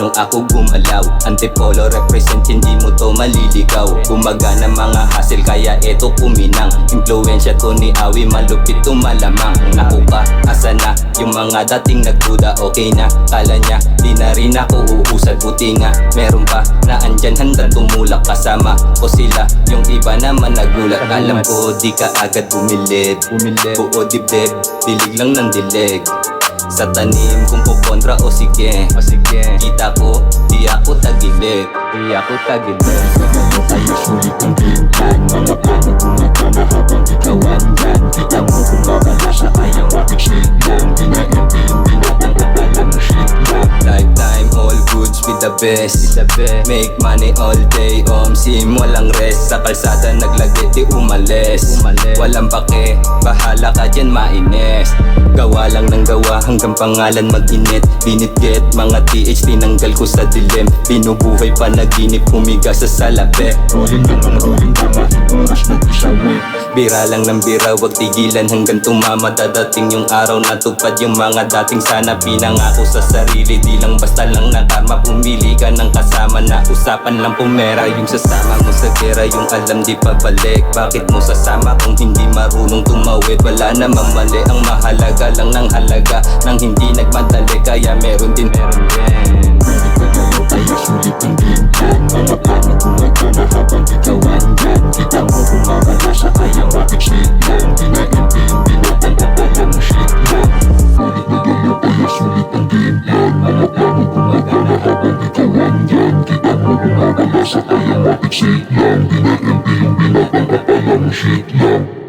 nung ako gumalaw. Antipolo represent, hindi mo to maliligaw. Gumagana mga hassle kaya eto kuminang. Impluensya to ni Awi, malupit to malamang. Naku ka, asa na yung mga dating nagduda? Okay na, kala niya di na rin ako uusad. Buti nga meron pa na andyan handang tumulak. Kasama ko sila, yung iba naman nagulat. Alam ko di ka agad bumilid. Buo dibdib, dilig lang ng dilig. Sa tanim kung kukontra o sige, kita ko, di ako tagilid. Ano kayo sulit ang game plan? Mga plano gumagana habang ikaw andyan. Kita mo kung mabalasa ay ang aking shake lang. Dinaintindi na ang kapala ng shake lang. Lifetime all goods with the best. Make money all day, sim walang rest. Sa kalsada naglagay di umalis. Walang pake, bahala ka dyan mainis. Gawa lang ng gawa hanggang pangalan mag-init. Binitget mga TH, tinanggal ko sa dilim. Binubuhay panaginip, humiga sa salape. Rolling lang ang rolling, tamahin oras mag-isawi. Bira lang ng bira, wag tigilan hanggang tumama. Dadating yung araw na tupad yung mga dating sana pinangako sa sarili. Di lang basta lang na karma, pumili ka ng kasama na usapan lang pumera. Yung sasama mo sa gera, yung alam di pabalik. Bakit mo sasama kung hindi marunong tumawid? Wala namang mali, ang mahalaga lang ng halaga nang hindi nagmadali, kaya meron din. Ano kayo sulit ang game plan? Mga plano gumagana habang ikaw andyan. Kita mo kung mabalasa ay ang aking shake lang. Dinaintindi na ang kapala ng shake lang. Ano kayo sulit ang game plan? Mga plano gumagana habang ikaw andyan. Kita mo kung mabalasa ay ang aking shake lang. Dinaintindi na ang kapala ng shake lang.